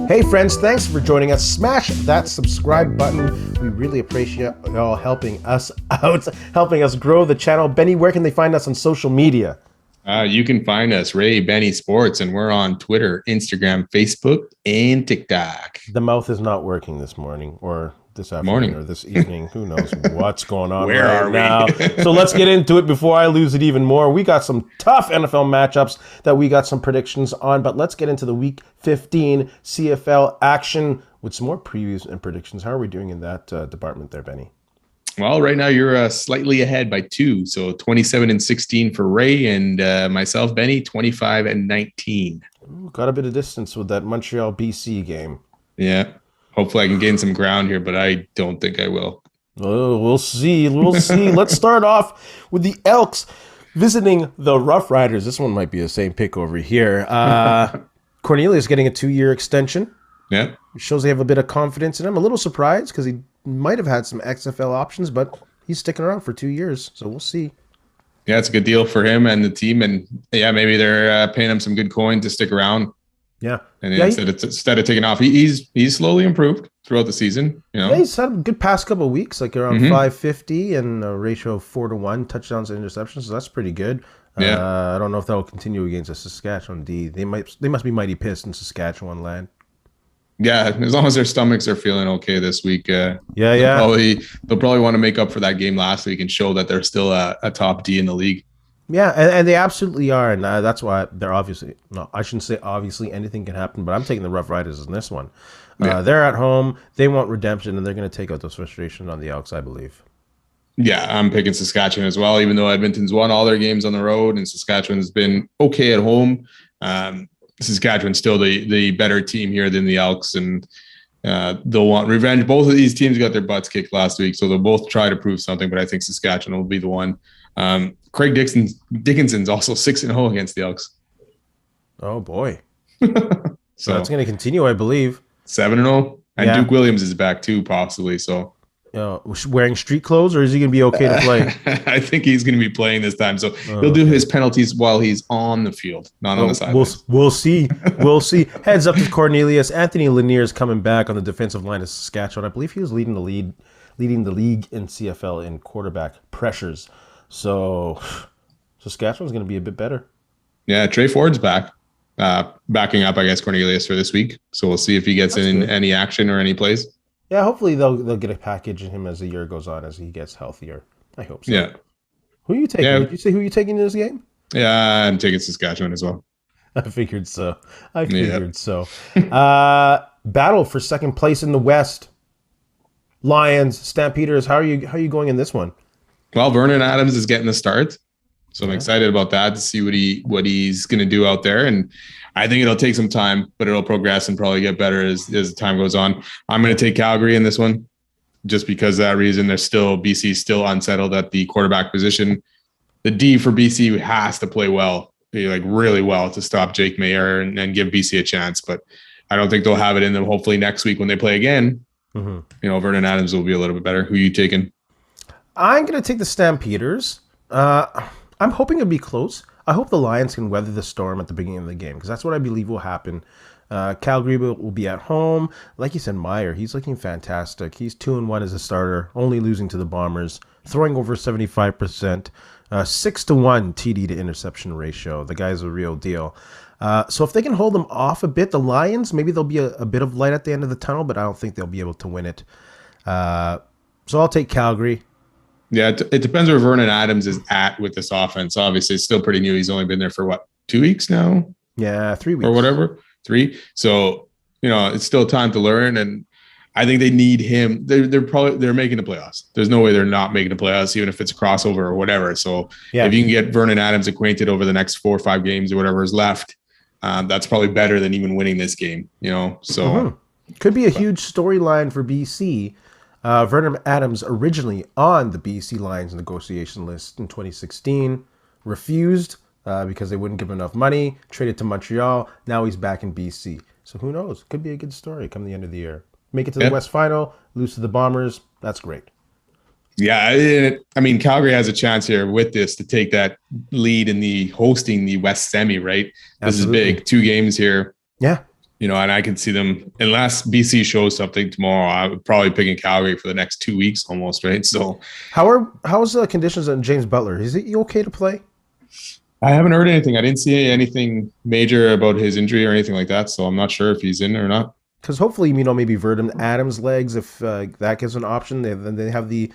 Hey friends, thanks for joining us. Smash that subscribe button. We really appreciate y'all helping us out, helping us grow the channel. Benny, where can they find us on social media? You can find us, Ray Benny Sports, and we're on Twitter, Instagram, Facebook, and TikTok. The mouth is not working this morning, or this afternoon, or this evening. Who knows what's going on now? So let's get into it before I lose it even more. We got some tough NFL matchups that we got some predictions on, but let's get into the Week 15 CFL action with some more previews and predictions. How are we doing in that department there, Benny? Well, right now you're slightly ahead by 2. So 27-16 for Ray, and myself, Benny, 25-19. Got a bit of distance with that Montreal BC game. Yeah. Hopefully I can gain some ground here, but I don't think I will. Oh, we'll see. We'll see. Let's start off with the Elks visiting the Roughriders. This one might be the same pick over here. Cornelius getting a 2-year extension. Yeah. Shows they have a bit of confidence in him. A little surprised because he might have had some XFL options, but he's sticking around for 2 years, so we'll see. Yeah, it's a good deal for him and the team, and yeah, maybe they're paying him some good coin to stick around. Yeah, and instead of taking off, he's slowly improved throughout the season. You know, yeah, he's had a good past couple of weeks, like around 550 and a ratio of 4-1 touchdowns and interceptions. So that's pretty good. Yeah, I don't know if that will continue against the Saskatchewan D. They must be mighty pissed in Saskatchewan land. Yeah, as long as their stomachs are feeling okay this week. They'll probably want to make up for that game last week and show that they're still a top D in the league. Yeah, and they absolutely are, and that's why they're obviously – no, I shouldn't say obviously anything can happen, but I'm taking the Roughriders in this one. They're at home. They want redemption, and they're going to take out those frustrations on the Elks, I believe. Yeah, I'm picking Saskatchewan as well, even though Edmonton's won all their games on the road and Saskatchewan's been okay at home. Saskatchewan's still the better team here than the Elks, and they'll want revenge. Both of these teams got their butts kicked last week, so they'll both try to prove something, but I think Saskatchewan will be the one. Craig Dickinson's also 6-0 against the Elks. Oh boy! So that's going to continue, I believe. 7-0, and Duke Williams is back too, possibly. So, wearing street clothes, or is he going to be okay to play? I think he's going to be playing this time. So he'll do his penalties while he's on the field, not on the sidelines. We'll see. We'll see. Heads up to Cornelius. Anthony Lanier's coming back on the defensive line of Saskatchewan. I believe he was leading the league in CFL in quarterback pressures. So Saskatchewan's going to be a bit better. Yeah, Trey Ford's back, backing up, I guess, Cornelius for this week. So we'll see if he gets in any action or any plays. Yeah, hopefully they'll get a package in him as the year goes on, as he gets healthier. I hope so. Yeah. Who are you taking? Did you say who you're taking in this game? Yeah, I'm taking Saskatchewan as well. I figured so. So. Battle for second place in the West. Lions, Stampeders. How are you going in this one? Well, Vernon Adams is getting the start, so I'm excited about that to see what he's going to do out there. And I think it'll take some time, but it'll progress and probably get better as time goes on. I'm going to take Calgary in this one, just because of that reason. BC's still unsettled at the quarterback position. The D for BC has to play well, really well, to stop Jake Mayer and give BC a chance. But I don't think they'll have it in them. Hopefully next week when they play again, Vernon Adams will be a little bit better. Who are you taking? I'm going to take the Stampeders. I'm hoping it'll be close. I hope the Lions can weather the storm at the beginning of the game, because that's what I believe will happen. Calgary will be at home. Like you said, Meyer, he's looking fantastic. He's 2-1 as a starter, only losing to the Bombers, throwing over 75%, 6-1 TD to interception ratio. The guy's a real deal. So if they can hold them off a bit, the Lions, maybe there'll be a bit of light at the end of the tunnel, but I don't think they'll be able to win it. So I'll take Calgary. Yeah, it depends where Vernon Adams is at with this offense. Obviously, it's still pretty new. He's only been there for 2 weeks now? Yeah, 3 weeks. Or whatever. 3. So, it's still time to learn. And I think they need him. They're making the playoffs. There's no way they're not making the playoffs, even if it's a crossover or whatever. So if you can get Vernon Adams acquainted over the next 4 or 5 games or whatever is left, that's probably better than even winning this game, So could be a huge storyline for BC. Vernon Adams, originally on the BC Lions negotiation list in 2016, refused because they wouldn't give him enough money, traded to Montreal. Now he's back in BC. So who knows? Could be a good story come the end of the year. Make it to the West Final, lose to the Bombers. That's great. Yeah, I mean, Calgary has a chance here with this to take that lead in the hosting the West Semi, right? This Absolutely. is big. 2 games here. Yeah. And I can see them, unless BC shows something tomorrow, I would probably pick in Calgary for the next 2 weeks almost, right? So How's the conditions on James Butler? Is he okay to play? I haven't heard anything. I didn't see anything major about his injury or anything like that. So I'm not sure if he's in or not. Because hopefully, maybe Verdon Adams' legs, if that gives an option, then they have the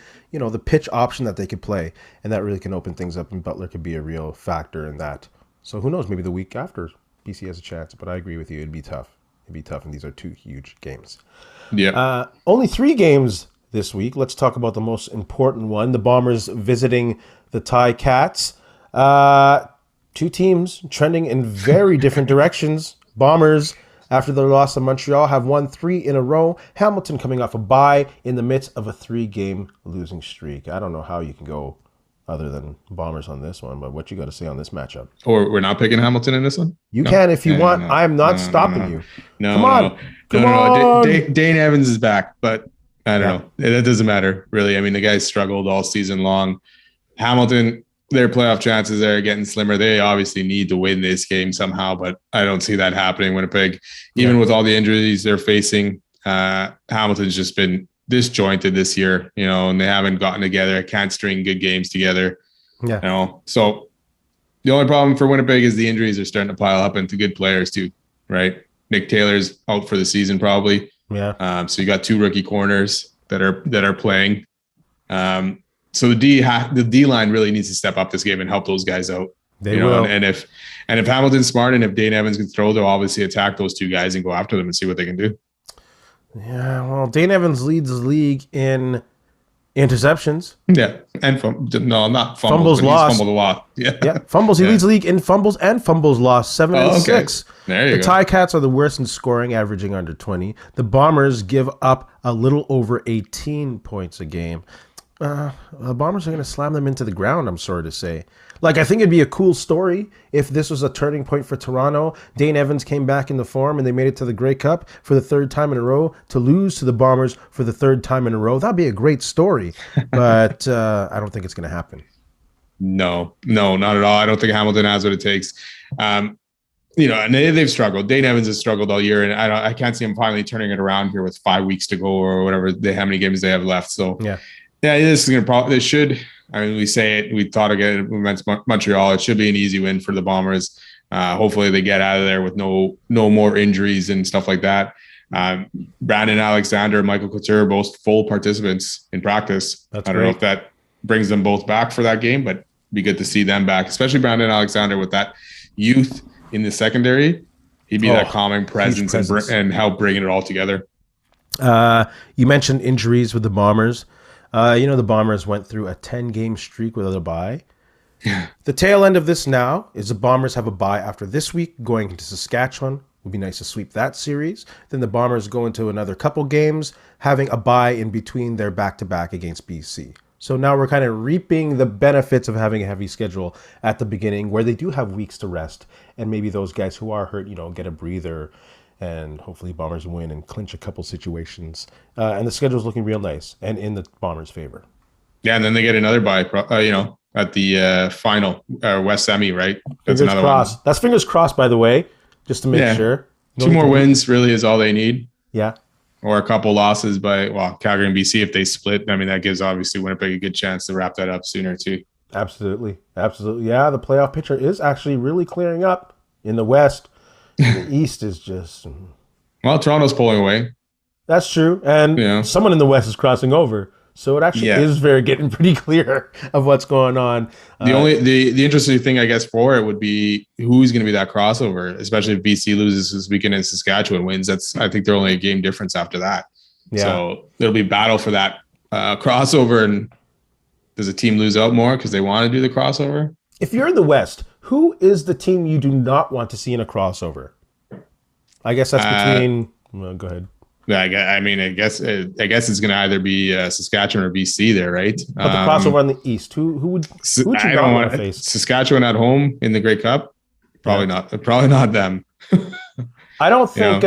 pitch option that they could play, and that really can open things up, and Butler could be a real factor in that. So who knows? Maybe the week after BC has a chance. But I agree with you; it'd be tough. And these are 2 huge games. Yeah. Only 3 games this week. Let's talk about the most important one: the Bombers visiting the Ticats. 2 teams trending in very different directions. Bombers, after their loss to Montreal, have won 3 in a row. Hamilton coming off a bye in the midst of a 3-game losing streak. I don't know how you can go other than Bombers on this one, but what you got to say on this matchup? Or we're not picking Hamilton in this one? You can if you want. I'm not stopping you. No, Come on. No. Dane Evans is back, but I don't know. That doesn't matter, really. I mean, the guys struggled all season long. Hamilton, their playoff chances are getting slimmer. They obviously need to win this game somehow, but I don't see that happening. Winnipeg, even with all the injuries they're facing, Hamilton's just been disjointed this year, and they haven't gotten together. Can't string good games together. Yeah. So the only problem for Winnipeg is the injuries are starting to pile up into good players too, right? Nick Taylor's out for the season probably. Yeah. So you got 2 rookie corners that are playing. So the D line really needs to step up this game and help those guys out. They will. And if Hamilton's smart and if Dane Evans can throw, they'll obviously attack those 2 guys and go after them and see what they can do. Yeah, well, Dane Evans leads the league in interceptions. Yeah, and not fumbles lost. He's fumbled a lot. Yeah, fumbles. He leads the league in fumbles and fumbles lost, 7 and 6. There you go. The Ticats are the worst in scoring, averaging under 20. The Bombers give up a little over 18 points a game. The Bombers are going to slam them into the ground, I'm sorry to say. I think it'd be a cool story if this was a turning point for Toronto. Dane Evans came back in the form and they made it to the Grey Cup for the 3rd time in a row. To lose to the Bombers for the 3rd time in a row, that'd be a great story. But I don't think it's going to happen. No, not at all. I don't think Hamilton has what it takes. And they've struggled. Dane Evans has struggled all year, and I can't see him finally turning it around here with 5 weeks to go or whatever. How many games they have left. So yeah, this is going to this should. I mean, we say it. We thought again against Montreal. It should be an easy win for the Bombers. Hopefully, they get out of there with no more injuries and stuff like that. Brandon Alexander and Michael Couture, both full participants in practice. I don't know if that brings them both back for that game, but it'd be good to see them back, especially Brandon Alexander with that youth in the secondary. He'd be that calming presence. And help bringing it all together. You mentioned injuries with the Bombers. The Bombers went through a 10-game streak without a bye. The tail end of this now is the Bombers have a bye after this week, going into Saskatchewan. Would be nice to sweep that series. Then the Bombers go into another couple games, having a bye in between their back-to-back against BC. So now we're kind of reaping the benefits of having a heavy schedule at the beginning, where they do have weeks to rest, and maybe those guys who are hurt, get a breather. And hopefully Bombers win and clinch a couple situations. And the schedule's looking real nice and in the Bombers' favor. Yeah, and then they get another bye, at the final West Semi, right? That's fingers crossed. That's fingers crossed, by the way, just to make sure. 2 more wins really is all they need. Yeah. Or a couple losses by, Calgary and BC if they split. I mean, that gives obviously Winnipeg a good chance to wrap that up sooner too. Absolutely. Yeah, the playoff picture is actually really clearing up in the West. The East is just... Well, Toronto's pulling away. That's true. And someone in the West is crossing over. So it actually is getting pretty clear of what's going on. The interesting thing, I guess, for it would be who's going to be that crossover, especially if BC loses this weekend and Saskatchewan wins. I think they're only a game difference after that. Yeah. So there'll be battle for that crossover. And does a team lose out more because they want to do the crossover? If you're in the West, who is the team you do not want to see in a crossover? I guess that's between. Well, go ahead. I guess it's going to either be Saskatchewan or BC there, right? But the crossover on the East, who would you not want to face? Saskatchewan at home in the Grey Cup? Probably not. Probably not them. I don't think,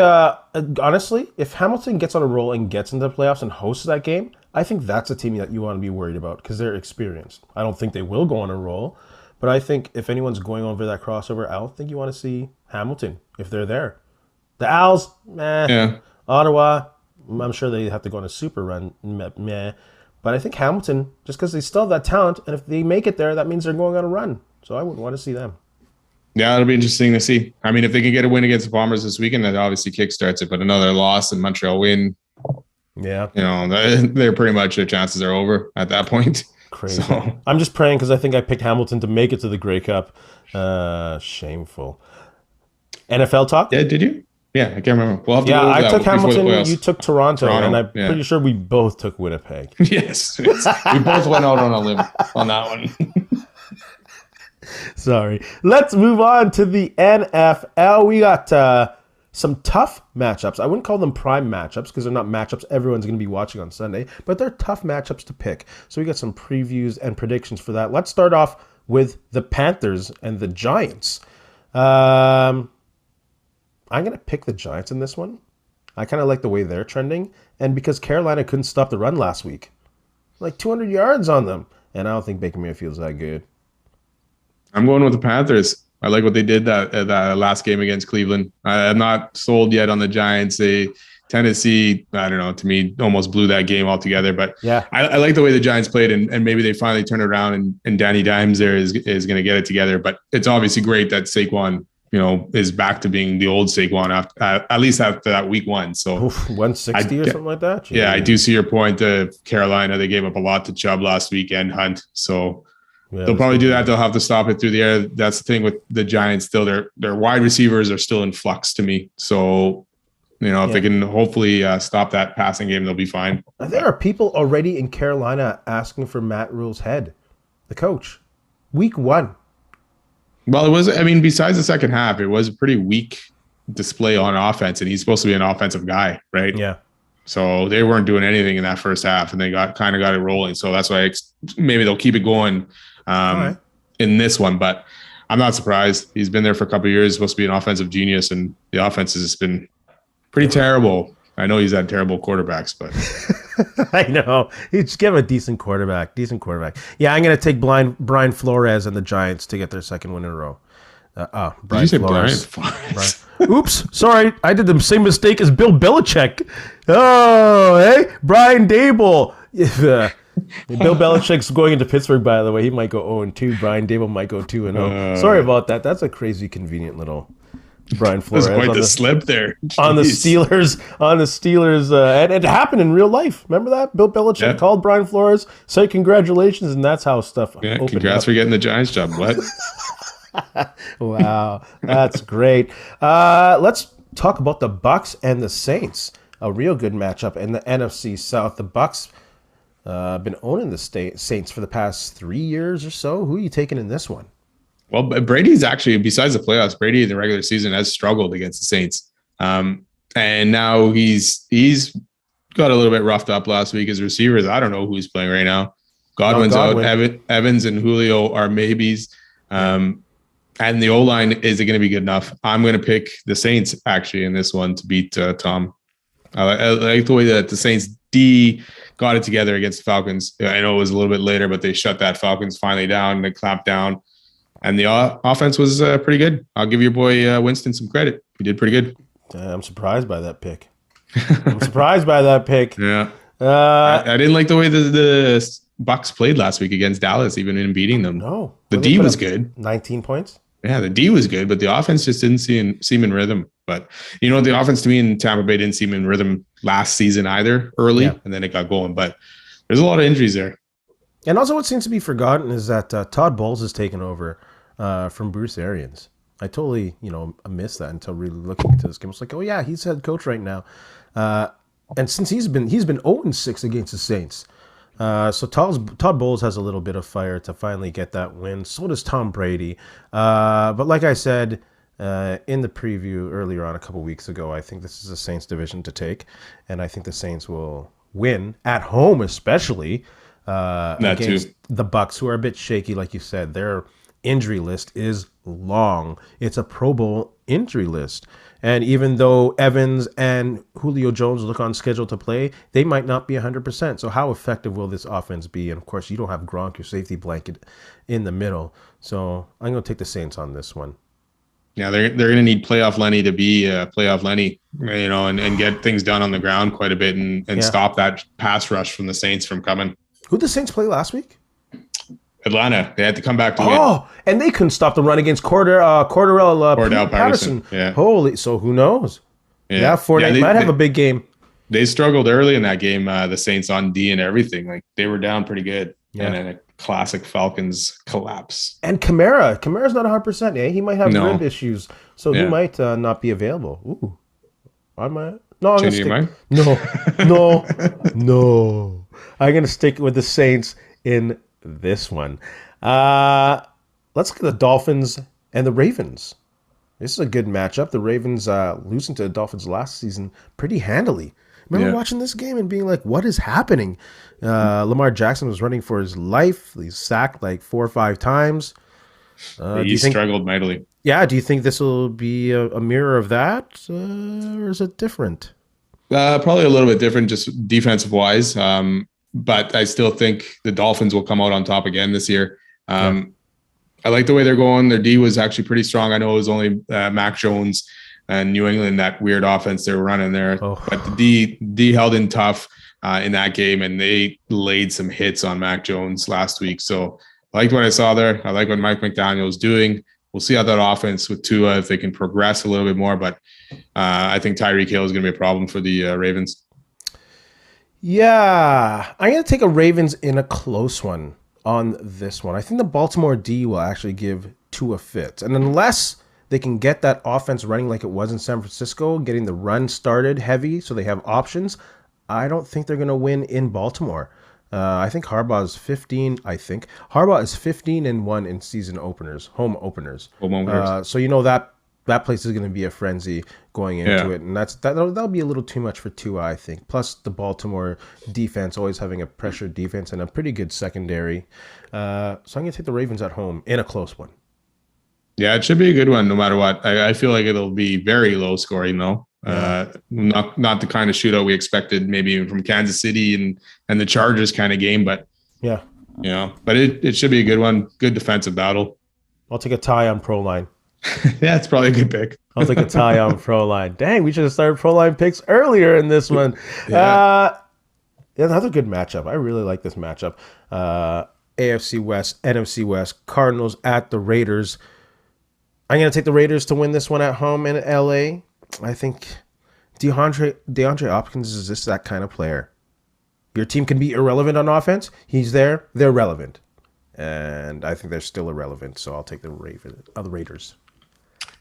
honestly, if Hamilton gets on a roll and gets into the playoffs and hosts that game, I think that's a team that you want to be worried about because they're experienced. I don't think they will go on a roll, but I think if anyone's going over that crossover, I don't think you want to see Hamilton if they're there. The Owls, meh. Yeah. Ottawa, I'm sure they have to go on a super run, meh. But I think Hamilton, just because they still have that talent, and if they make it there, that means they're going on a run. So I wouldn't want to see them. Yeah, it'll be interesting to see. I mean, if they can get a win against the Bombers this weekend, that obviously kickstarts it. But another loss and Montreal win, yeah, they're pretty much their chances are over at that point. Crazy. So. I'm just praying because I think I picked Hamilton to make it to the Grey Cup. Shameful. NFL talk? Yeah, did you? Yeah, I can't remember. We'll have to I took Hamilton. You took Toronto, and I'm pretty sure we both took Winnipeg. Yes, we both went out on a limb on that one. Sorry. Let's move on to the NFL. We got some tough matchups. I wouldn't call them prime matchups because they're not matchups everyone's going to be watching on Sunday, but they're tough matchups to pick. So we got some previews and predictions for that. Let's start off with the Panthers and the Giants. I'm going to pick the Giants in this one. I kind of like the way they're trending. And because Carolina couldn't stop the run last week. Like 200 yards on them. And I don't think Baker Mayfield's that good. I'm going with the Panthers. I like what they did that last game against Cleveland. I'm not sold yet on the Giants. Tennessee, I don't know, to me, almost blew that game altogether. But yeah, I like the way the Giants played, and maybe they finally turn it around, and Danny Dimes there is going to get it together. But it's obviously great that Saquon, is back to being the old Saquon after, at least after that week one. So 160 or something like that. Jeez. Yeah, I do see your point. Carolina, they gave up a lot to Chubb last week and Hunt. So they'll probably do that. They'll have to stop it through the air. That's the thing with the Giants. Still, their wide receivers are still in flux to me. So, if they can hopefully stop that passing game, they'll be fine. There are people already in Carolina asking for Matt Rule's head, the coach. Week one. Well, it was, besides the second half, it was a pretty weak display on offense, and he's supposed to be an offensive guy, right? Yeah. So they weren't doing anything in that first half, and they got it rolling. So that's why maybe they'll keep it going in this one. But I'm not surprised. He's been there for a couple of years, supposed to be an offensive genius, and the offense has just been pretty terrible. I know he's had terrible quarterbacks, but I know. You just give him a decent quarterback. Yeah, I'm going to take Brian Flores and the Giants to get their second win in a row. Brian Flores? Oops, sorry. I did the same mistake as Bill Belichick. Oh, hey, Brian Dable. Bill Belichick's going into Pittsburgh, by the way. He might go 0-2. Brian Dable might go 2-0. Sorry about that. That's a crazy convenient little Brian Flores. That's quite the slip there. On the Steelers. And it happened in real life. Remember that? Bill Belichick called Brian Flores, said congratulations, and that's how stuff opened congrats up. For getting the Giants job. What? Wow, that's great. Let's talk about the Bucs and the Saints. A real good matchup in the NFC South. The Bucs been owning the Saints for the past 3 years or so. Who are you taking in this one? Well, Brady's actually, besides the playoffs, Brady in the regular season has struggled against the Saints. And now he's got a little bit roughed up last week. His receivers, I don't know who he's playing right now. Godwin's out. Evans and Julio are maybes. And the O-line isn't going to be good enough. I'm going to pick the Saints, actually, in this one to beat Tom. I like the way that the Saints D got it together against the Falcons. I know it was a little bit later, but they shut that Falcons finally down and they clamped down. And the offense was pretty good. I'll give your boy Winston some credit. He did pretty good. I'm surprised by that pick. Yeah. I didn't like the way the Bucs played last week against Dallas, even in beating them. No. The D was good. 19 points? Yeah, the D was good, but the offense just didn't seem in rhythm. But, the offense to me in Tampa Bay didn't seem in rhythm last season either, early, and then it got going. But there's a lot of injuries there. And also what seems to be forgotten is that Todd Bowles has taken over from Bruce Arians. I totally, missed that until really looking into this game. It's like, oh yeah, he's head coach right now. And since he's been 0-6 against the Saints. So Todd Bowles has a little bit of fire to finally get that win. So does Tom Brady. But like I said in the preview earlier on a couple weeks ago, I think this is a Saints division to take. And I think the Saints will win at home, especially against the Bucs, who are a bit shaky, like you said. They're injury list is long. It's a Pro Bowl injury list. And even though Evans and Julio Jones look on schedule to play, they might not be 100%. So how effective will this offense be? And, of course, you don't have Gronk, your safety blanket, in the middle. So I'm going to take the Saints on this one. Yeah, they're going to need playoff Lenny to be playoff Lenny, and get things done on the ground quite a bit and stop that pass rush from the Saints from coming. Who'd the Saints play last week? Atlanta. They had to come back to win. Oh, and they couldn't stop the run against Cordell Patterson. Yeah. Holy, so who knows? Yeah, Fournette might have a big game. They struggled early in that game, the Saints on D and everything. Like, they were down pretty good. Yeah. And then a classic Falcons collapse. And Kamara's not 100%. Yeah, he might have rib issues, so he might not be available. Ooh, I might. No, I'm Changing your mind? No. I'm gonna stick with the Saints in this one. Let's look at the Dolphins and the Ravens. This is a good matchup. The Ravens losing to the Dolphins last season pretty handily. Remember watching this game and being like, what is happening? Lamar Jackson was running for his life. He's sacked like 4 or 5 times. He struggled mightily. Yeah, do you think this will be a mirror of that? Or is it different? Probably a little bit different, just defensive-wise. But I still think the Dolphins will come out on top again this year. I like the way they're going. Their D was actually pretty strong. I know it was only Mac Jones and New England, that weird offense they were running there. But the D held in tough in that game, and they laid some hits on Mac Jones last week. So I liked what I saw there. I like what Mike McDaniel is doing. We'll see how that offense with Tua, if they can progress a little bit more. But I think Tyreek Hill is going to be a problem for the Ravens. Yeah, I'm going to take a Ravens in a close one on this one. I think the Baltimore D will actually give Tua fits. And unless they can get that offense running like it was in San Francisco, getting the run started heavy so they have options, I don't think they're going to win in Baltimore. I think Harbaugh is 15-1 in season openers, home openers. So that place is going to be a frenzy going into it, and that'll be a little too much for Tua, I think. Plus the Baltimore defense always having a pressured defense and a pretty good secondary. So I'm going to take the Ravens at home in a close one. Yeah, it should be a good one no matter what. I feel like it'll be very low scoring though. Not the kind of shootout we expected, maybe even from Kansas City and the Chargers kind of game, but but it should be a good one. Good defensive battle. I'll take a tie on Pro Line. Yeah, it's probably a good pick. I'll take a tie on Pro Line. Dang, we should have started Pro Line picks earlier in this one. Another good matchup. I really like this matchup. AFC West, NFC West, Cardinals at the Raiders. I'm going to take the Raiders to win this one at home in LA. I think DeAndre Hopkins is just that kind of player. Your team can be irrelevant on offense. He's there. They're relevant. And I think they're still irrelevant. So I'll take the Raiders.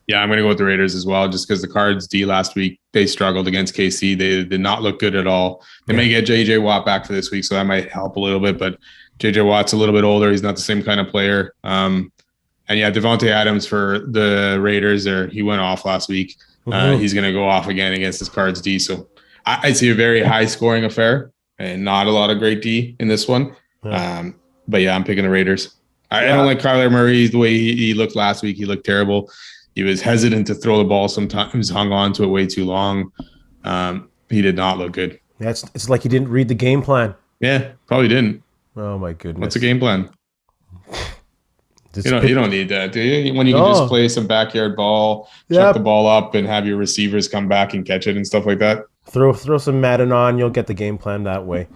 Yeah, I'm going to go with the Raiders as well, just because the Cards D last week, they struggled against KC. They did not look good at all. They may get J.J. Watt back for this week, so that might help a little bit. But J.J. Watt's a little bit older. He's not the same kind of player. And Devontae Adams for the Raiders, he went off last week. He's going to go off again against this Cards D. So I see a very high-scoring affair and not a lot of great D in this one. I'm picking the Raiders. I don't like Kyler Murray the way he looked last week. He looked terrible. He was hesitant to throw the ball sometimes, hung on to it way too long. He did not look good. Yeah, it's like he didn't read the game plan. Yeah, probably didn't. Oh, my goodness. What's the game plan? You don't need that, do you? When you can just play some backyard ball, chuck the ball up, and have your receivers come back and catch it and stuff like that. Throw some Madden on, you'll get the game plan that way.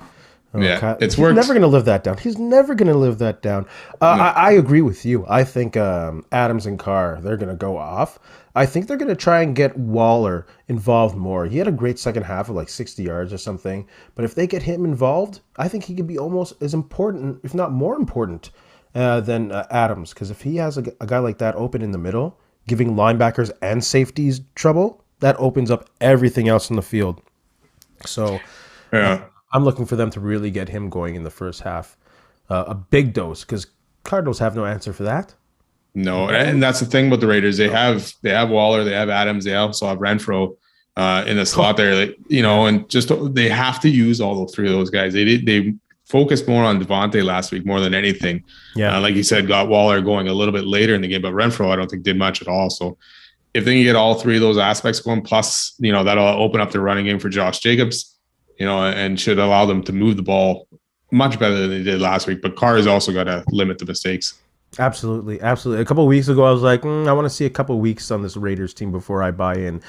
It's worked. He's never going to live that down. He's never going to live that down. No. I agree with you. I think Adams and Carr, they're going to go off. I think they're going to try and get Waller involved more. He had a great second half of like 60 yards or something. But if they get him involved, I think he could be almost as important, if not more important, than Adams. Because if he has a guy like that open in the middle, giving linebackers and safeties trouble, that opens up everything else in the field. So I'm looking for them to really get him going in the first half. A big dose, because Cardinals have no answer for that. No, and that's the thing about the Raiders. They have Waller, they have Adams, they also have Renfro in the slot there. And just they have to use all 3 of those guys. They focused more on Devontae last week more than anything. Yeah. Like you said, got Waller going a little bit later in the game, but Renfro, I don't think did much at all. So if they can get all three of those aspects going, plus, that'll open up the running game for Josh Jacobs, and should allow them to move the ball much better than they did last week. But Carr has also got to limit the mistakes. Absolutely. A couple of weeks ago, I was like, I want to see a couple of weeks on this Raiders team before I buy in.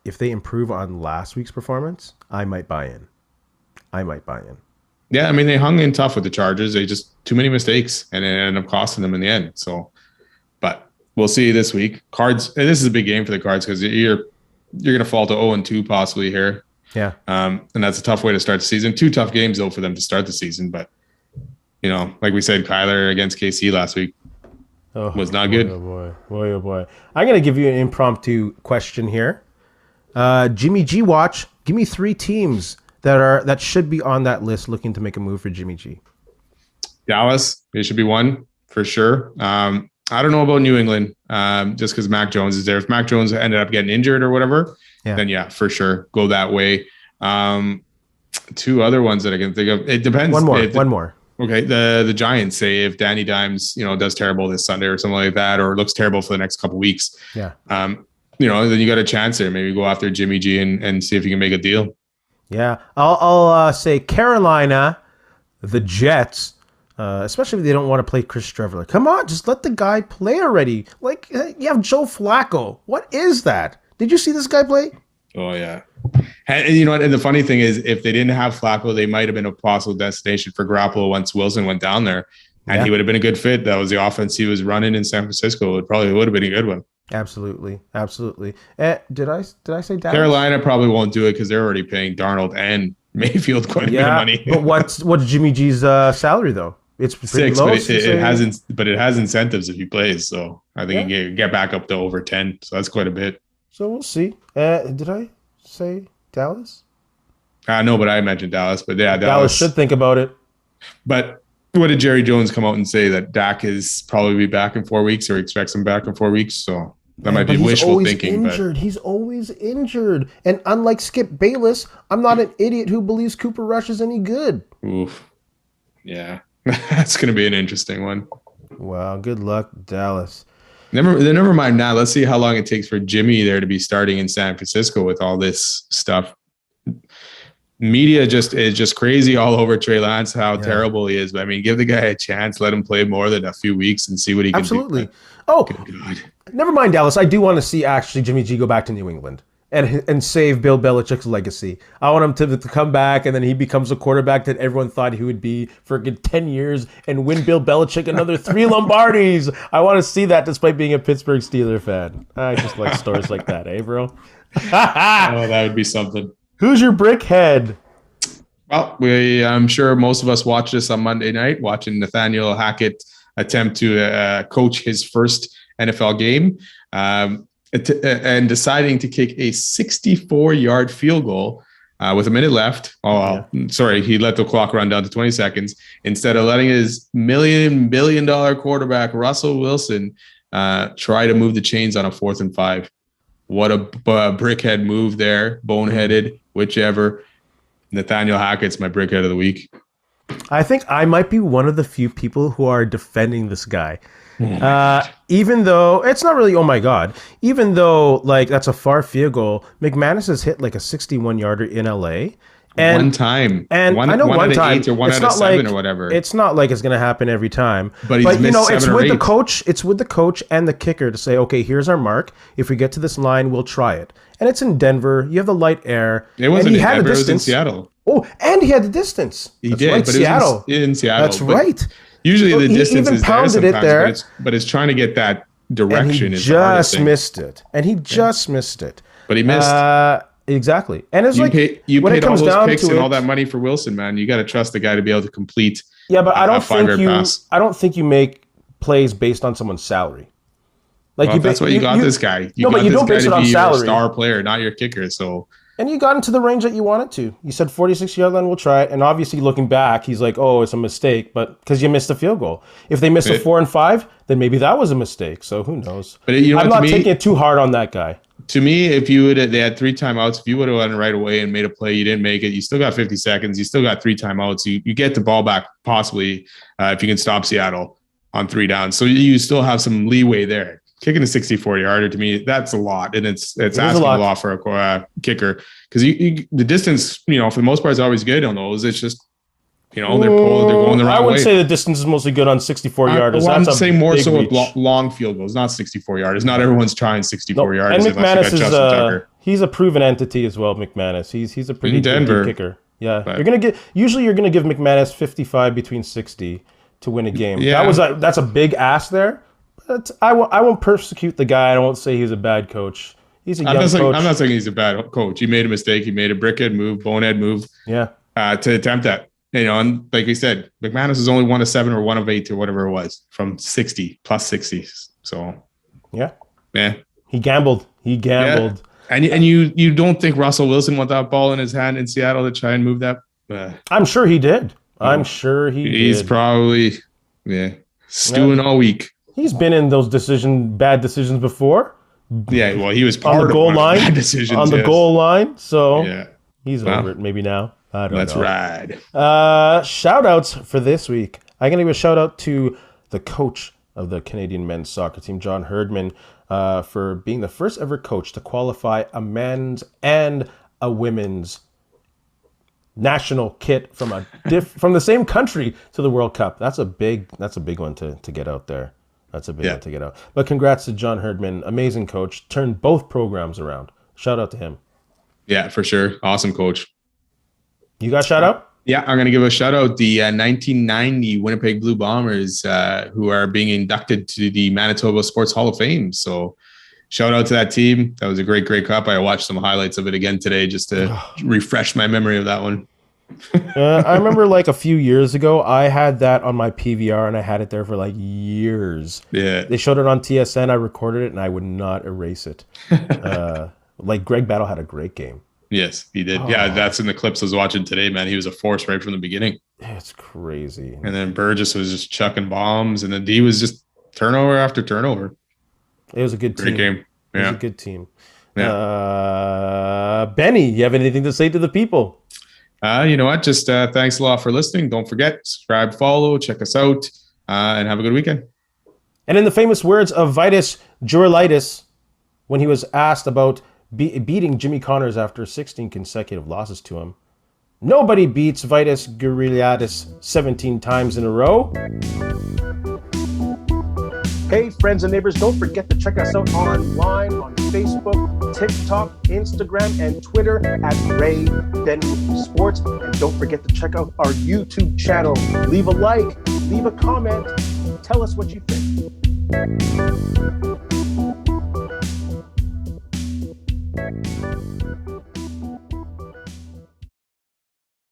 If they improve on last week's performance, I might buy in. Yeah, I mean, they hung in tough with the Chargers. They just too many mistakes, and it ended up costing them in the end. So, but we'll see this week. Cards. And this is a big game for the Cards because you're going to fall to 0-2 possibly here. Yeah. And that's a tough way to start the season. 2 tough games though for them to start the season, but like we said, Kyler against KC last week was not good. Oh boy. I'm going to give you an impromptu question here. Jimmy G watch. Give me 3 teams that should be on that list looking to make a move for Jimmy G. Dallas, they should be one for sure. I don't know about New England, just because Mac Jones is there. If Mac Jones ended up getting injured or whatever, then yeah, for sure, go that way. 2 other ones that I can think of. It depends. One more. Okay, the Giants, say if Danny Dimes, does terrible this Sunday or something like that, or looks terrible for the next couple weeks. Yeah. Then you got a chance there. Maybe go after Jimmy G and see if you can make a deal. Yeah, I'll say Carolina, the Jets, especially if they don't want to play Chris Trevor. Come on, just let the guy play already. Like, you have Joe Flacco. What is that? Did you see this guy play? Oh, yeah. And you know what? And the funny thing is, if they didn't have Flacco, they might have been a possible destination for Garoppolo once Wilson went down there. And he would have been a good fit. That was the offense he was running in San Francisco. It probably would have been a good one. Absolutely. Did I say Dallas? Carolina probably won't do it because they're already paying Darnold and Mayfield quite a bit of money. But what's Jimmy G's salary though? It's pretty 6, low. but it has incentives if he plays. So I think he can get back up to over 10. So that's quite a bit. So we'll see. Did I say Dallas? No, but I mentioned Dallas. But yeah, Dallas should think about it. But what did Jerry Jones come out and say? That Dak is probably be back in 4 weeks, or expects him back in 4 weeks. So that might be wishful thinking. He's always injured. And unlike Skip Bayless, I'm not an idiot who believes Cooper Rush is any good. Oof. Yeah. That's going to be an interesting one. Wow. Good luck, Dallas. Never mind that. Let's see how long it takes for Jimmy there to be starting in San Francisco with all this stuff. Media is just crazy all over Trey Lance, how terrible he is. But I mean, give the guy a chance, let him play more than a few weeks and see what he can do. Absolutely. Oh, never mind Dallas. I do want to see actually Jimmy G go back to New England and save Bill Belichick's legacy. I want him to come back and then he becomes a quarterback that everyone thought he would be for a good 10 years and win Bill Belichick another 3 Lombardis. I want to see that despite being a Pittsburgh Steelers fan. I just like stories like that, eh, bro? That would be something. Who's your brickhead? Well, I'm sure most of us watched this on Monday night, watching Nathaniel Hackett attempt to coach his first NFL game and deciding to kick a 64-yard field goal with a minute left. Sorry, he let the clock run down to 20 seconds instead of letting his $1 billion quarterback, Russell Wilson, try to move the chains on a 4th and 5. What a brickhead move there, boneheaded, whichever. Nathaniel Hackett's my brickhead of the week. I think I might be one of the few people who are defending this guy. Even though it's not really, oh my God, even though like that's a far field goal, McManus has hit like a 61-yarder in LA. And, one time. And I know one time. 8 or 1 out of 7 or whatever. It's not like it's going to happen every time. But it's with 8. It's with the coach and the kicker to say, okay, here's our mark. If we get to this line, we'll try it. And it's in Denver. You have the light air. It wasn't in Denver. It was in Seattle. Oh, and he had the distance. He did, right, but Seattle. It was in Seattle. That's right. Usually the distance is there sometimes, it but it's trying to get that direction. And he just missed it. But he missed. Exactly. And it's when paid it comes all those down picks to and all that money for Wilson, man. You got to trust the guy to be able to complete. Yeah, but I don't think you make plays based on someone's salary. Like that's what you got this guy. You don't base it on salary. Your star player, not your kicker. So. And you got into the range that you wanted to. You said 46-yard line, we'll try it. And obviously, looking back, he's like, oh, it's a mistake, but because you missed a field goal. If they missed a 4 and 5, then maybe that was a mistake. So who knows? But I'm not taking it too hard on that guy. To me, if they had 3 timeouts, if you would have went right away and made a play, you didn't make it. You still got 50 seconds. You still got 3 timeouts. You get the ball back possibly if you can stop Seattle on 3 downs. So you still have some leeway there. Kicking a 64-yarder, to me, that's a lot, and it's asking a lot for a kicker because the distance, for the most part, is always good on those. It's just, they're going the wrong way. I wouldn't say the distance is mostly good on 64-yarders. I'm saying more so with long field goals, not 64-yarders. Not everyone's trying 64-yarders. And McManus he's a proven entity as well. McManus, he's a pretty good kicker. Yeah, but you're gonna give McManus 55 between 60 to win a game. Yeah. That's a big ask there. But I won't persecute the guy. I won't say he's a bad coach. He's a young coach. I'm not saying he's a bad coach. He made a mistake. He made a brickhead move, bonehead move. Yeah. To attempt that. And like we said, McManus is only 1 of 7 or 1 of 8 or whatever it was from 60 plus 60. So yeah. He gambled. Yeah. And you don't think Russell Wilson want that ball in his hand in Seattle to try and move that? I'm sure he did. He's probably stewing all week. He's been in those bad decisions before. Yeah, well, he was part on the goal line. Bad decisions, on the goal line, so he's over it maybe now. I don't know. Let's ride. Shout outs for this week. I'm going to give a shout out to the coach of the Canadian men's soccer team, John Herdman, for being the first ever coach to qualify a men's and a women's national kit from from the same country to the World Cup. That's a big one to get out there. That's a big one to get out. But congrats to John Herdman, amazing coach, turned both programs around. Shout out to him. Yeah, for sure. Awesome coach. You got shout out? Yeah, I'm going to give a shout out the 1990 Winnipeg Blue Bombers who are being inducted to the Manitoba Sports Hall of Fame. So shout out to that team. That was a great cup. I watched some highlights of it again today just to refresh my memory of that one. I remember like a few years ago, I had that on my PVR and I had it there for like years. Yeah. They showed it on TSN. I recorded it and I would not erase it. Like Greg Battle had a great game. Yes, he did. Oh. Yeah, that's in the clips I was watching today, man. He was a force right from the beginning. It's crazy. And then Burgess was just chucking bombs, and then D was just turnover after turnover. It was a good team. Great game. Yeah. It was a good team. Yeah. Benny, you have anything to say to the people? You know what? Just thanks a lot for listening. Don't forget, subscribe, follow, check us out, and have a good weekend. And in the famous words of Vitus Jurlitis, when he was asked about beating Jimmy Connors after 16 consecutive losses to him, nobody beats Vitus Jurlitis 17 times in a row. Hey, friends and neighbors, don't forget to check us out online on Facebook, TikTok, Instagram, and Twitter at Ray Benny Sports. And don't forget to check out our YouTube channel. Leave a like, leave a comment, tell us what you think.